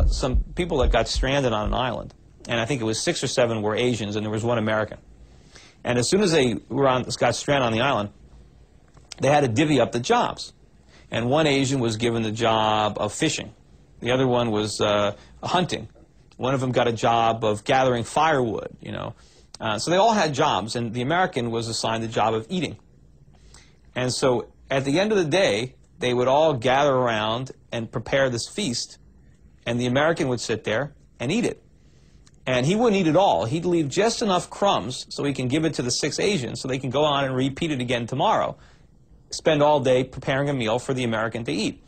some people that got stranded on an island, and I think it was 6 or 7 were Asians, and there was 1 American. And as soon as they got stranded on the island, they had to divvy up the jobs. And 1 Asian was given the job of fishing. The other one was hunting. One of them got a job of gathering firewood, you know. So they all had jobs, and the American was assigned the job of eating. And so at the end of the day, they would all gather around and prepare this feast, and the American would sit there and eat it. And he wouldn't eat it all. He'd leave just enough crumbs so he can give it to the 6 Asians so they can go on and repeat it again tomorrow. Spend all day preparing a meal for the American to eat.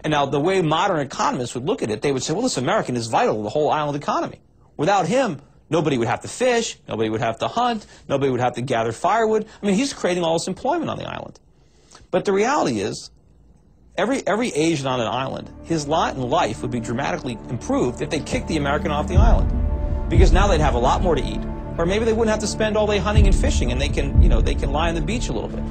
And now the way modern economists would look at it, they would say, well, this American is vital to the whole island economy. Without him, nobody would have to fish, nobody would have to hunt, nobody would have to gather firewood. I mean, he's creating all this employment on the island. But the reality is, every Asian on an island, his lot in life would be dramatically improved if they kicked the American off the island. Because now they'd have a lot more to eat. Or maybe they wouldn't have to spend all day hunting and fishing, and they can, you know, they can lie on the beach a little bit.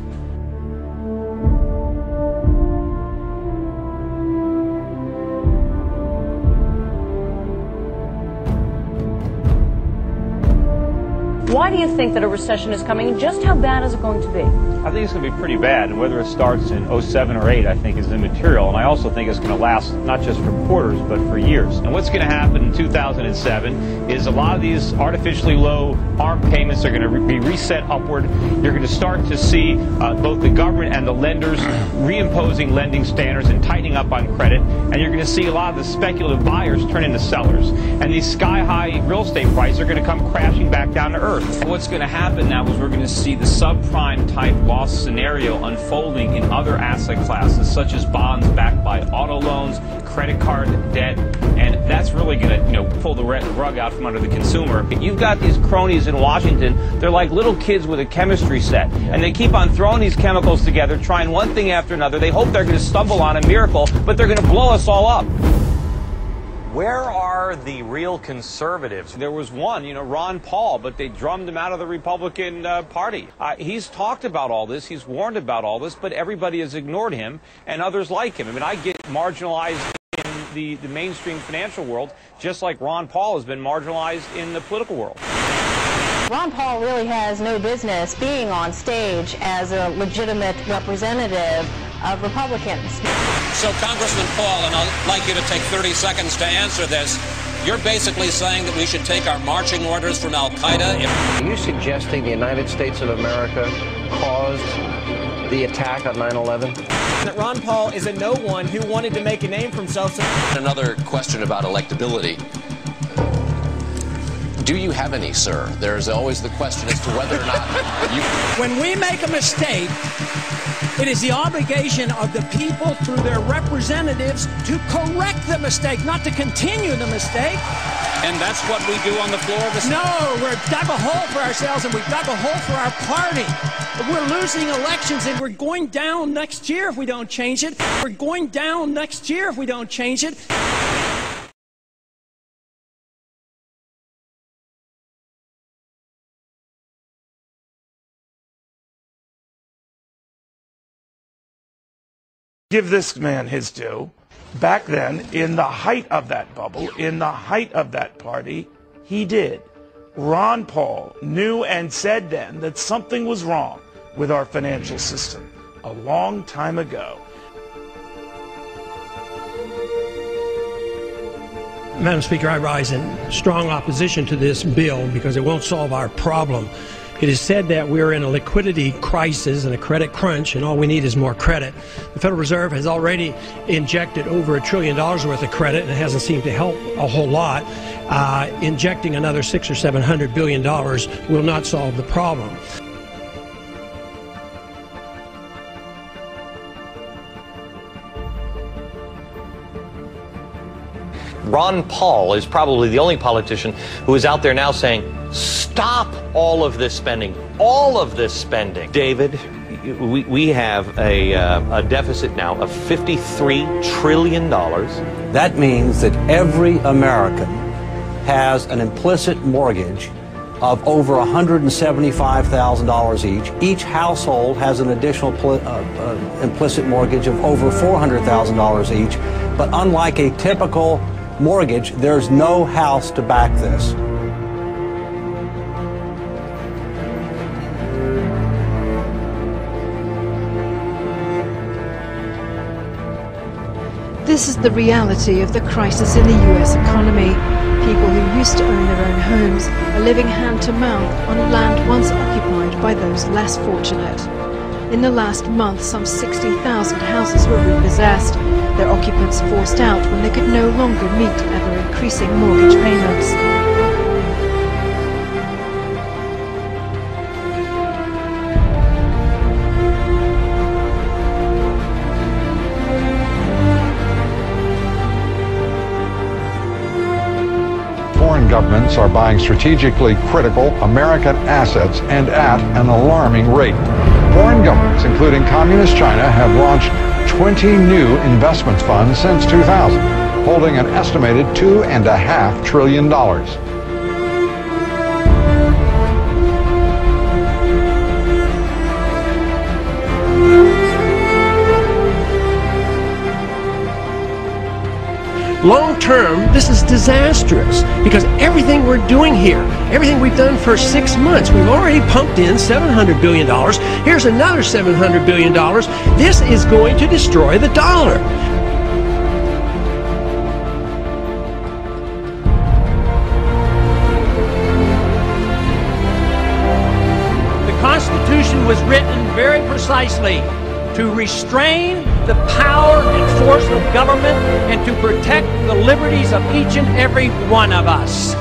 Why do you think that a recession is coming, and just how bad is it going to be? I think it's going to be pretty bad, and whether it starts in 07 or 8, I think is immaterial, and I also think it's going to last not just for quarters, but for years. And what's going to happen in 2007 is a lot of these artificially low ARM payments are going to be reset upward. You're going to start to see both the government and the lenders reimposing lending standards and tightening up on credit, and you're going to see a lot of the speculative buyers turn into sellers. And these sky-high real estate prices are going to come crashing back down to earth. What's going to happen now is we're going to see the subprime type loss scenario unfolding in other asset classes, such as bonds backed by auto loans, credit card debt, and that's really going to, you know, pull the rug out from under the consumer. You've got these cronies in Washington. They're like little kids with a chemistry set, and they keep on throwing these chemicals together, trying one thing after another. They hope they're going to stumble on a miracle, but they're going to blow us all up. Where are the real conservatives? There was one, you know, Ron Paul, but they drummed him out of the Republican Party. He's talked about all this, he's warned about all this, but everybody has ignored him, and others like him. I mean, I get marginalized in the mainstream financial world, just like Ron Paul has been marginalized in the political world. Ron Paul really has no business being on stage as a legitimate representative of Republicans. So, Congressman Paul, and I'd like you to take 30 seconds to answer this. You're basically saying that we should take our marching orders from Al-Qaeda. Are you suggesting the United States of America caused the attack on 9/11? That Ron Paul is a no one who wanted to make a name for himself. Another question about electability. Do you have any, sir? There's always the question as to whether or not you... When we make a mistake, it is the obligation of the people through their representatives to correct the mistake, not to continue the mistake. And that's what we do on the floor of the Senate? No, we've dug a hole for ourselves, and we've dug a hole for our party. We're losing elections, and we're going down next year if we don't change it. We're going down next year if we don't change it. Give this man his due. Back then, in the height of that bubble, in the height of that party, he did. Ron Paul knew and said then that something was wrong with our financial system a long time ago. Madam Speaker, I rise in strong opposition to this bill because it won't solve our problem. It is said that we're in a liquidity crisis and a credit crunch, and all we need is more credit. The Federal Reserve has already injected over $1 trillion worth of credit, and it hasn't seemed to help a whole lot. Injecting another $600 or $700 billion will not solve the problem. Ron Paul is probably the only politician who is out there now saying, stop all of this spending, all of this spending. David, we have a deficit now of $53 trillion. That means that every American has an implicit mortgage of over $175,000 each. Each household has an additional implicit mortgage of over $400,000 each. But unlike a typical mortgage, there's no house to back this. This is the reality of the crisis in the U.S. economy. People who used to own their own homes are living hand to mouth on land once occupied by those less fortunate. In the last month, some 60,000 houses were repossessed, their occupants forced out when they could no longer meet ever-increasing mortgage payments. Foreign governments are buying strategically critical American assets and at an alarming rate. Foreign governments, including Communist China, have launched 20 new investment funds since 2000, holding an estimated $2.5 trillion. Long term, this is disastrous because everything we're doing here, everything we've done for 6 months, we've already pumped in $700 billion. Here's another $700 billion. This is going to destroy the dollar. The Constitution was written very precisely to restrain the power and force of government and to protect the liberties of each and every one of us.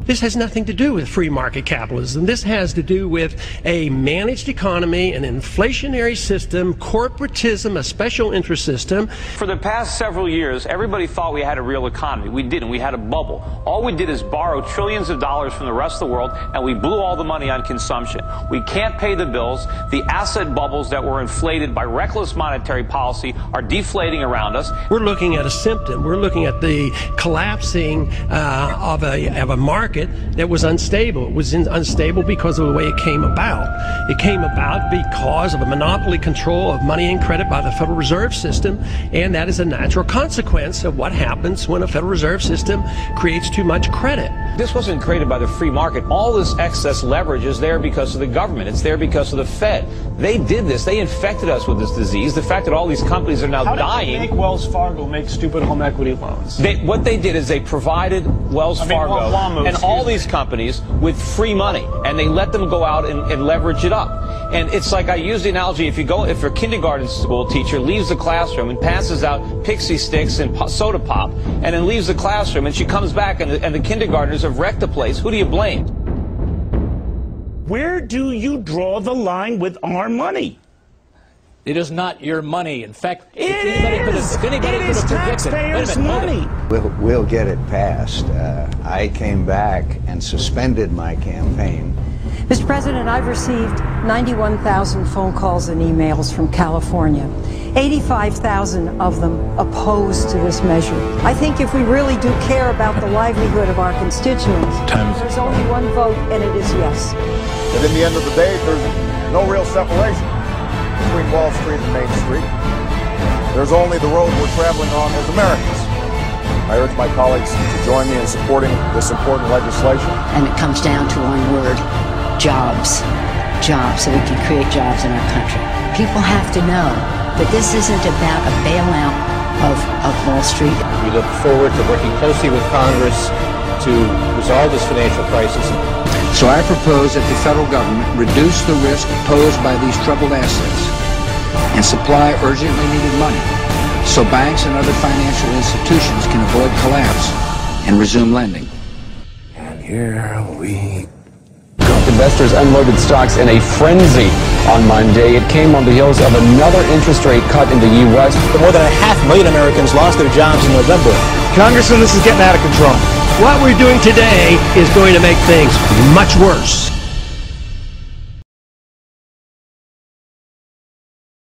This has nothing to do with free market capitalism. This has to do with a managed economy, an inflationary system, corporatism, a special interest system. For the past several years, everybody thought we had a real economy. We didn't. We had a bubble. All we did is borrow trillions of dollars from the rest of the world, and we blew all the money on consumption. We can't pay the bills. The asset bubbles that were inflated by reckless monetary policy are deflating around us. We're looking at a symptom. We're looking at the collapsing of a market that was unstable. It was unstable because of the way it came about. It came about because of a monopoly control of money and credit by the Federal Reserve System, and that is a natural consequence of what happens when a Federal Reserve System creates too much credit. This wasn't created by the free market. All this excess leverage is there because of the government. It's there because of the Fed. They did this. They infected us with this disease. The fact that all these companies are now dying. How did they make Wells Fargo make stupid home equity loans? What they did is they provided Wells Fargo and all these companies with free money, and they let them go out and leverage it up. And it's like I use the analogy, if a kindergarten school teacher leaves the classroom and passes out pixie sticks and soda pop, and then leaves the classroom, and she comes back and the kindergartners have wrecked the place, who do you blame? Where do you draw the line with our money? It is not your money. In fact, it is taxpayers' money. We'll get it passed. I came back and suspended my campaign. Mr. President, I've received 91,000 phone calls and emails from California. 85,000 of them opposed to this measure. I think if we really do care about the livelihood of our constituents, there's only one vote, and it is yes. And in the end of the day, there's no real separation between Wall Street and Main Street. There's only the road we're traveling on as Americans. I urge my colleagues to join me in supporting this important legislation. And it comes down to one word: jobs. Jobs, so we can create jobs in our country. People have to know that this isn't about a bailout of Wall Street. We look forward to working closely with Congress to resolve this financial crisis. So I propose that the federal government reduce the risk posed by these troubled assets and supply urgently needed money so banks and other financial institutions can avoid collapse and resume lending. And here we Investors unloaded stocks in a frenzy on Monday. It came on the heels of another interest rate cut in the U.S. More than 500,000 Americans lost their jobs in November. Congressman, this is getting out of control. What we're doing today is going to make things much worse.